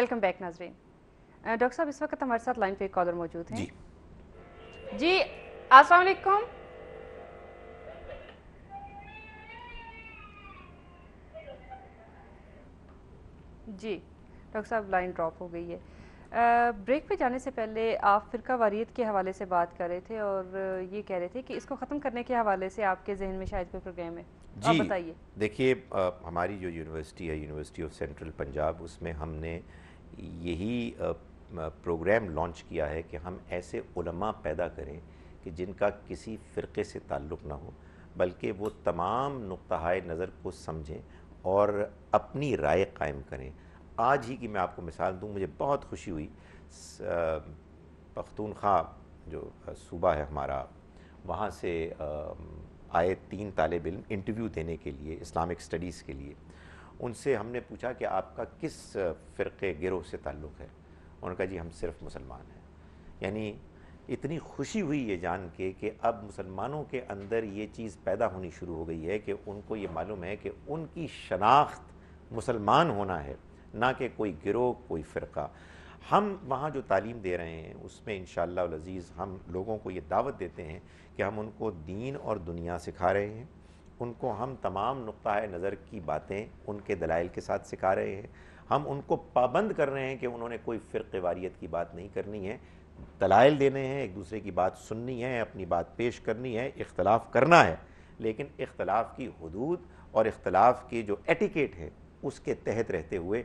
Welcome back नाजरीन। Doctor साहब, इस वक्त हमारे साथ लाइन पे एक कॉलर मौजूद हैं। जी अस्सलाम वालेकुम। जी डॉक्टर साहब, लाइन ड्रॉप हो गई है। ब्रेक पे जाने से पहले आप फ़िरका वारियत के हवाले से बात कर रहे थे और ये कह रहे थे कि इसको ख़त्म करने के हवाले से आपके जहन में शायद कोई प्रोग्राम है, तो आप जी बताइए। देखिए, हमारी जो यूनिवर्सिटी है, यूनिवर्सिटी ऑफ सेंट्रल पंजाब, उसमें हमने यही प्रोग्राम लॉन्च किया है कि हम ऐसे उलमा पैदा करें कि जिनका किसी फ़िरक़े से ताल्लुक़ ना हो, बल्कि वो तमाम नुक़्ता-ए नज़र को समझें और अपनी राय कायम करें। आज ही की मैं आपको मिसाल दूँ, मुझे बहुत खुशी हुई, पख्तूनख्वा जो सूबा है हमारा, वहाँ से आए 3 तालिब इल्म इंटरव्यू देने के लिए, इस्लामिक स्टडीज़ के लिए। उनसे हमने पूछा कि आपका किस फ़िरक़े गिरोह से ताल्लुक़ है। उन्होंने कहा जी हम सिर्फ मुसलमान हैं। यानी इतनी खुशी हुई ये जान के कि अब मुसलमानों के अंदर ये चीज़ पैदा होनी शुरू हो गई है कि उनको ये मालूम है कि उनकी शनाख्त मुसलमान होना है, ना कि कोई गिरोह, कोई फ़िरक़ा। हम वहाँ जो तालीम दे रहे हैं उसमें इंशाअल्लाह अल अज़ीज़ हम लोगों को ये दावत देते हैं कि हम उनको दीन और दुनिया सिखा रहे हैं। उनको हम तमाम नुक़्ता-ए नज़र की बातें उनके दलाइल के साथ सिखा रहे हैं। हम उनको पाबंद कर रहे हैं कि उन्होंने कोई फ़िरक़े वारियत की बात नहीं करनी है, दलाइल देने हैं, एक दूसरे की बात सुननी है, अपनी बात पेश करनी है, इख्तलाफ करना है, लेकिन इख्तलाफ की हुदूद और इख्तलाफ की जो एटिकेट है उसके तहत रहते हुए।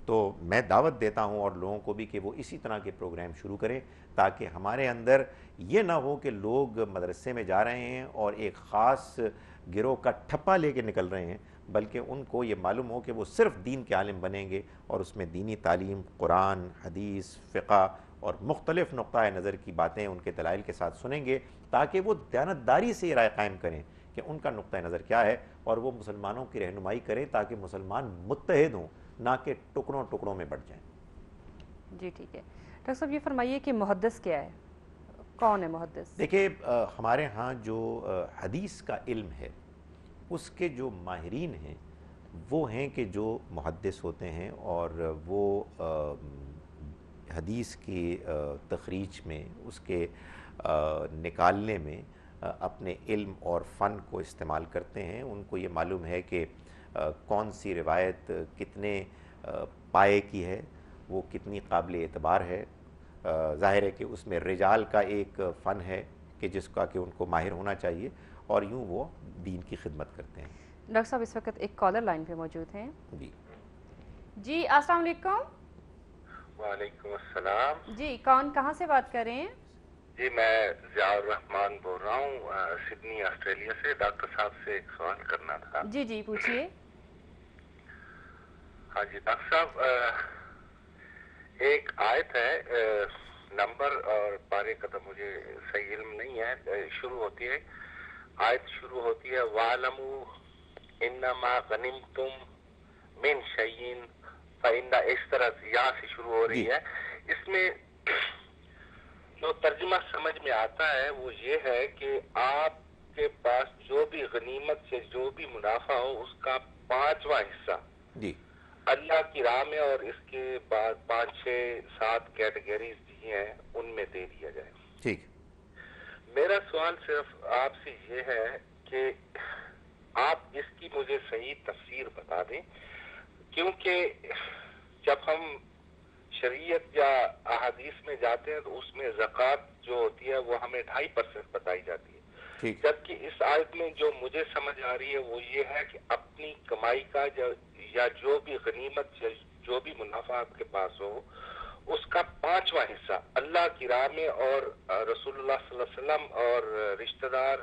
तो मैं दावत देता हूँ और लोगों को भी कि वो इसी तरह के प्रोग्राम शुरू करें, ताकि हमारे अंदर ये ना हो कि लोग मदरसे में जा रहे हैं और एक ख़ास गिरोह का ठप्पा लेके निकल रहे हैं, बल्कि उनको ये मालूम हो कि वो सिर्फ़ दीन के आलिम बनेंगे और उसमें दीनी तालीम, कुरान, हदीस, फ़िक़ा और मुख्तलिफ़ नुक़्ता-ए नज़र की बातें उनके दलाइल के साथ सुनेंगे, ताकि वो दयानतदारी से राय कायम करें कि उनका नुक़्ता-ए नज़र क्या है और वो मुसलमानों की रहनुमाई करें, ताकि मुसलमान मुत्तहिद हों, ना कि टुकड़ों टुकड़ों में बढ़ जाएं। जी ठीक है। डॉक्टर साहब, ये फरमाइए कि मुहद्दिस क्या है, कौन है मुहद्दिस? देखिए, हमारे यहाँ जो हदीस का इल्म है उसके जो माहिरीन हैं वो हैं कि जो मुहद्दिस होते हैं और वो हदीस की तखरीज में, उसके निकालने में अपने इल्म और फ़न को इस्तेमाल करते हैं। उनको ये मालूम है कि कौन सी रिवायत कितने पाए की है, वो कितनी काबिल एतबार है। ज़ाहिर है कि उसमें रिजाल का एक फ़न है कि जिसका कि उनको माहिर होना चाहिए, और यूँ वो दीन की खिदमत करते हैं। डॉक्टर साहब, इस वक्त एक कॉलर लाइन पे मौजूद हैं। जी अस्सलाम वालेकुम। वालेकुम अस्सलाम। जी कौन, कहाँ से बात कर रहे हैं? जी मैं ज़ियाउर रहमान बोल रहा हूँ, सिडनी ऑस्ट्रेलिया से। डॉक्टर साहब से एक सवाल करना था। जी जी पूछिए। हाँ जी डॉक्टर साहब, एक आयत है, नंबर और पारे का तो मुझे सही इल्म नहीं है। शुरू होती है, आयत शुरू होती है वालमू इन्नमा गनिमतुम मिन शयइन फइन्ना, इस तरह यहाँ से शुरू हो रही है। इसमें जो तर्जुमा समझ में आता है वो ये है कि आपके पास जो भी गनीमत से जो भी मुनाफा हो उसका 5वां हिस्सा जी अल्लाह की राह में, और इसके बाद 5, 6, 7 कैटेगरीज दी हैं उनमें दे दिया जाए। ठीक। मेरा सवाल सिर्फ आपसे ये है कि आप इसकी मुझे सही तफसीर बता दें, क्योंकि जब हम शरीयत या अहादीस में जाते हैं तो उसमें ज़कात जो होती है वो हमें 2.5% बताई जाती है, जबकि इस आयत में जो मुझे समझ आ रही है वो ये है कि अपनी कमाई का या जो भी गनीमत जो भी मुनाफा आपके पास हो उसका 5वां हिस्सा अल्लाह की राह में और रसूलुल्लाह सल्लल्लाहु अलैहि वसल्लम और रिश्तेदार,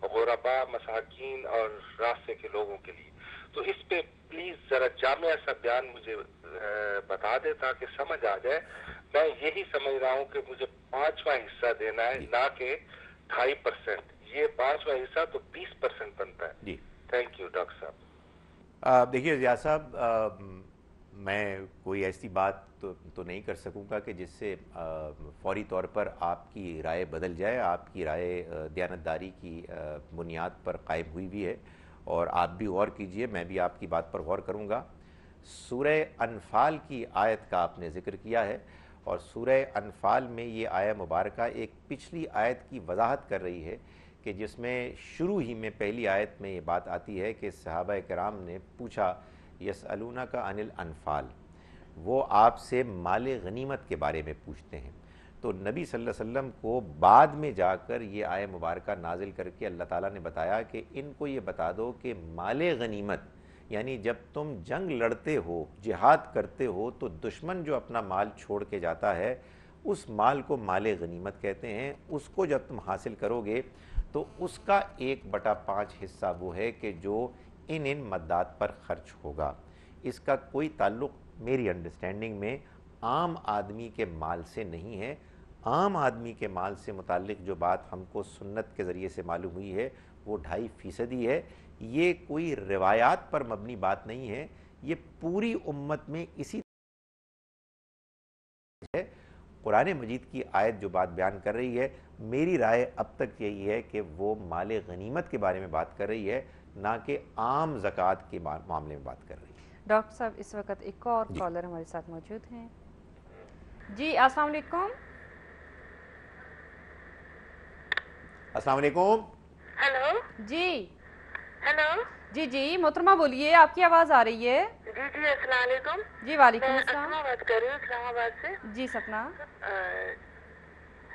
गुरबा, मसाकीन और रास्ते के लोगों के लिए। तो इस पे प्लीज जरा जामिया सा बयान मुझे बता दे ताकि समझ आ जाए। मैं यही समझ रहा हूँ कि मुझे 5वां हिस्सा देना है, ना कि 2.5%। ये 5वां हिस्सा तो 20% बनता है। थैंक यू डॉक्टर साहब। देखिए ज़िया साहब, मैं कोई ऐसी बात तो नहीं कर सकूँगा कि जिससे फौरी तौर पर आपकी राय बदल जाए। आपकी राय दयानतदारी की बुनियाद पर कायम हुई भी है, और आप भी गौर कीजिए, मैं भी आपकी बात पर गौर करूँगा। سورہ انفال کی آیت کا آپ نے ذکر کیا ہے، اور سورہ انفال میں یہ آیہ مبارکہ ایک پچھلی آیت کی وضاحت کر رہی ہے کہ جس میں شروع ہی میں پہلی آیت میں یہ بات آتی ہے کہ صحابہ کرام نے پوچھا یسألونک عن الانفال، وہ آپ سے مال غنیمت کے بارے میں پوچھتے ہیں۔ تو نبی صلی اللہ علیہ وسلم کو بعد میں جا کر یہ آیہ مبارکہ نازل کر کے اللہ تعالیٰ نے بتایا کہ ان کو یہ بتا دو کہ مال غنیمت، یعنی جب تم جنگ لڑتے ہو، جہاد کرتے ہو، تو دشمن جو اپنا مال چھوڑ کے جاتا ہے اس مال کو مال غنیمت کہتے ہیں۔ اس کو جب تم حاصل کرو گے تو اس کا 1/5 حصہ وہ ہے کہ جو ان مدات پر خرچ ہوگا۔ اس کا کوئی تعلق میری انڈرسٹینڈنگ میں عام آدمی کے مال سے نہیں ہے۔ عام آدمی کے مال سے متعلق جو بات ہم کو سنت کے ذریعے سے معلوم ہوئی ہے وہ 2.5% ہے۔ یہ کوئی روایات پر مبنی بات نہیں ہے، یہ پوری امت میں اسی ہے۔ قرآن مجید کی آیت جو بات بیان کر رہی ہے، میری رائے اب تک یہی ہے کہ وہ مال غنیمت کے بارے میں بات کر رہی ہے، نہ کہ عام زکوٰۃ کے معاملے میں بات کر رہی ہے۔ ڈاکٹر صاحب اس وقت ایک اور کالر ہمارے ساتھ موجود ہیں۔ جی السلام علیکم۔ السلام علیکم۔ ہیلو جی ہیلو جی جی محترمہ بولیے، آپ کی آواز آ رہی ہے۔ جی جی السلام علیکم۔ جی وعلیکم میں السلام۔ اسما بات کر رہی ہوں اسلام آباد سے۔ جی سپنا۔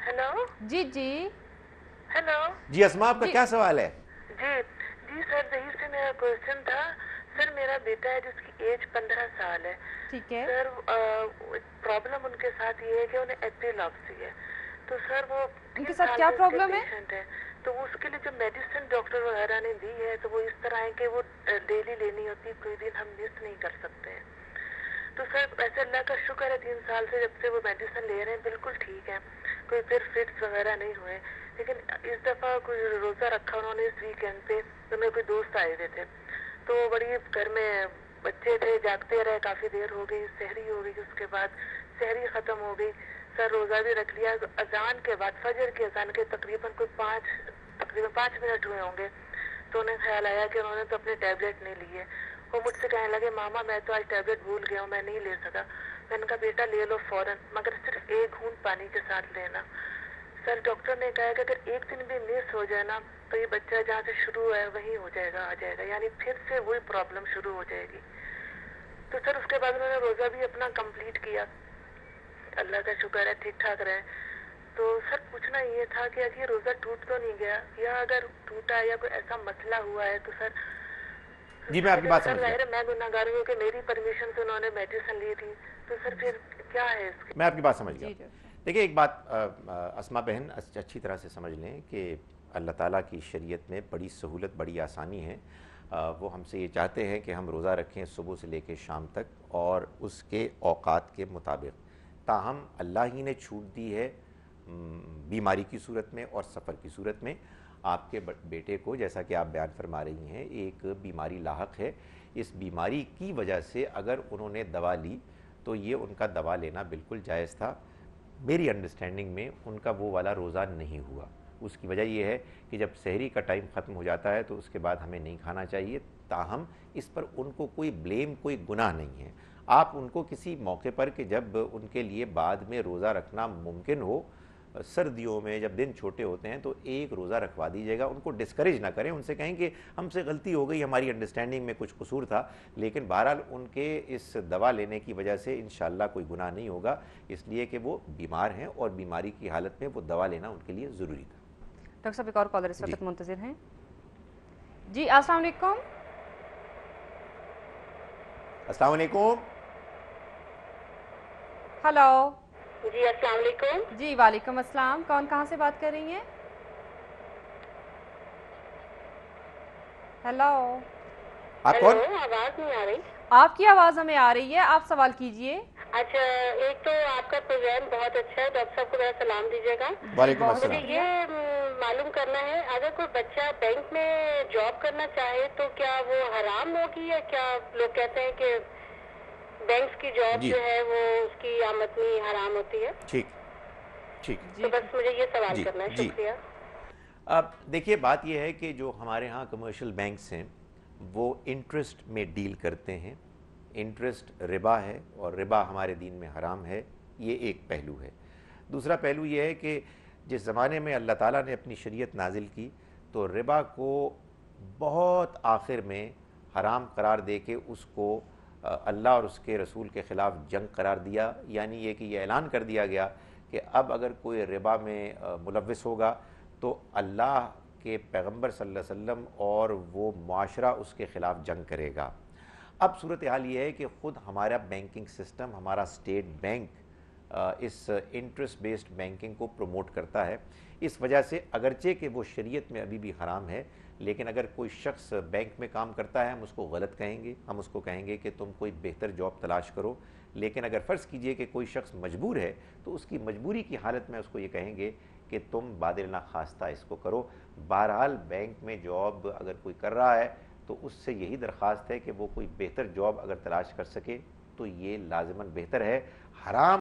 ہیلو جی جی ہیلو جی اسما، آپ کا کیا سوال ہے؟ جی جی سر دہی سے میرا کوشچن تھا۔ سر میرا بیٹا ہے جس کی ایج 15 سال ہے۔ ٹھیک ہے سر پرابلم ان کے ساتھ یہ ہے کہ انہیں ایپیلیپسی ہے، تو سر وہ ان کے ساتھ کیا پرابلم ہے؟ پیشنٹ ہے، تو اس کے لیے جو میڈیسن ڈاکٹر وغیرہ نے دی ہے تو وہ اس طرح ہے کہ وہ ڈیلی لینی ہوتی ہے، کوئی دن ہم مس نہیں کر سکتے ہیں۔ تو سر ایسے اللہ کا شکر ہے 3 سال سے جب سے وہ میڈیسن لے رہے ہیں بالکل ٹھیک ہے، کوئی پھر فٹس وغیرہ نہیں ہوئے۔ لیکن اس دفعہ کوئی روزہ رکھا انہوں نے اس ویکینڈ پہ، تو میرے کوئی دوست آئے ہوئے تھے، تو بڑی گھر میں بچے تھے، جاگتے رہے، کافی دیر ہو گئی، سحری ہو گئی، اس کے بعد سحری ختم ہو گئی، سر روزہ بھی رکھ لیا۔ اذان کے بعد فجر کی اذان کے تقریباً 5 منٹ ہوئے ہوں گے، تو انہیں خیال آیا کہ انہوں نے تو اپنے ٹیبلٹ نہیں لیے۔ وہ مجھ سے کہنے لگے ماما میں تو آج ٹیبلٹ بھول گیا ہوں، میں نہیں لے سکا۔ میں نے کہا بیٹا لے لو فوراً، مگر صرف 1 گھونٹ پانی کے ساتھ لینا۔ سر ڈاکٹر نے کہا کہ اگر ایک دن بھی مس ہو جائے نا تو یہ بچہ جہاں سے شروع ہے وہیں ہو جائے گا، آ جائے گا، یعنی پھر سے وہی پرابلم شروع ہو جائے گی۔ تو سر اس کے بعد انہوں نے روزہ بھی اپنا کمپلیٹ کیا، اللہ کا شکر ہے ٹھیک ٹھاک رہے۔ تو سر پوچھنا یہ تھا کہ اگر یہ روزہ ٹوٹ تو نہیں گیا، یا اگر ٹوٹا یا کوئی ایسا مسئلہ ہوا ہے تو سر جی میں آپ کی بات سمجھ گیا۔ میں گناہ گار ہوں کہ میری پرمیشن سے انہوں نے میڈیسن لی تھی، تو سر پھر کیا ہے اس کے؟ میں آپ کی بات سمجھ گیا۔ دیکھیں ایک بات اسما بہن اچھی طرح سے سمجھ لیں کہ اللہ تعالیٰ کی شریعت میں بڑی سہولت، بڑی آسانی ہے۔ وہ ہم سے یہ چاہتے ہیں کہ ہم روزہ رکھیں صبح سے لے کے شام تک اور اس کے اوقات کے مطابق، تاہم اللہ ہی نے چھوٹ دی ہے بیماری کی صورت میں اور سفر کی صورت میں۔ آپ کے بیٹے کو جیسا کہ آپ بیان فرما رہی ہیں ایک بیماری لاحق ہے، اس بیماری کی وجہ سے اگر انہوں نے دوا لی تو یہ ان کا دوا لینا بالکل جائز تھا۔ میری انڈرسٹینڈنگ میں ان کا وہ والا روزہ نہیں ہوا۔ اس کی وجہ یہ ہے کہ جب سحری کا ٹائم ختم ہو جاتا ہے تو اس کے بعد ہمیں نہیں کھانا چاہیے، تاہم اس پر ان کو کوئی بلیم، کوئی گناہ نہیں ہے۔ آپ ان کو کسی موقع پر کہ جب ان کے لیے بعد میں روزہ رکھنا ممکن ہو، سردیوں میں جب دن چھوٹے ہوتے ہیں تو ایک روزہ رکھوا دیجیے گا، ان کو ڈسکریج نہ کریں، ان سے کہیں کہ ہم سے غلطی ہو گئی، ہماری انڈرسٹینڈنگ میں کچھ قصور تھا، لیکن بہرحال ان کے اس دوا لینے کی وجہ سے انشاءاللہ کوئی گناہ نہیں ہوگا، اس لیے کہ وہ بیمار ہیں اور بیماری کی حالت میں وہ دوا لینا ان کے لیے ضروری تھا۔ ڈاکٹر صاحب ایک اور کالر اس وقت منتظر ہیں۔ جی السلام علیکم۔ السلام علیکم۔ ہلو۔ جی السلام علیکم۔ جی وعلیکم السلام، کون کہاں سے بات کر رہی ہیں؟ ہیلو۔ آپ کون؟ آواز نہیں آ رہی؟ آپ کی آواز ہمیں آ رہی ہے، آپ سوال کیجئے۔ اچھا، ایک تو آپ کا پروگرام بہت اچھا ہے، ڈاکٹر صاحب کو میرا سلام دیجیے گا۔ وعلیکم بہت السلام۔ مجھے یہ معلوم کرنا ہے اگر کوئی بچہ بینک میں جاب کرنا چاہے تو کیا وہ حرام ہوگی، یا کیا لوگ کہتے ہیں کہ بینکس کی جاب جو ہے وہ اس کی آمدنی حرام ہوتی ہے؟ ٹھیک ٹھیک۔ تو بس مجھے یہ سوال کرنا ہے، شکریہ۔ اب دیکھیے بات یہ ہے کہ جو ہمارے ہاں کمرشل بینکس ہیں وہ انٹرسٹ میں ڈیل کرتے ہیں، इंटरेस्ट रिबा है और रिबा हमारे दीन में हराम है, ये एक पहलू है। दूसरा पहलू ये है कि जिस ज़माने में अल्लाह ताला ने अपनी शरीयत नाजिल की तो रिबा को बहुत आखिर में हराम करार दे के उसको अल्लाह और उसके रसूल के ख़िलाफ़ जंग करार दिया, यानी ये कि ये ऐलान कर दिया गया कि अब अगर कोई रिबा में मुलव्विस होगा तो अल्लाह के पैगंबर सल्लल्लाहु अलैहि वसल्लम और वो मुआशरा उसके ख़िलाफ़ जंग करेगा। अब सूरत हाल ये है कि ख़ुद हमारा बैंकिंग सिस्टम, हमारा स्टेट बैंक इस इंटरेस्ट बेस्ड बैंकिंग को प्रमोट करता है। इस वजह से अगरचे कि वो शरीयत में अभी भी हराम है, लेकिन अगर कोई शख्स बैंक में काम करता है हम उसको गलत कहेंगे, हम उसको कहेंगे कि तुम कोई बेहतर जॉब तलाश करो। लेकिन अगर फ़र्ज़ कीजिए कि कोई शख्स मजबूर है तो उसकी मजबूरी की हालत में उसको ये कहेंगे कि तुम बादिल ना खास्ता इसको करो। बहरहाल बैंक में जॉब अगर कोई कर रहा है तो उससे यही दरख्वास्त है कि वो कोई बेहतर जॉब अगर तलाश कर सके तो ये लाज़िमन बेहतर है। हराम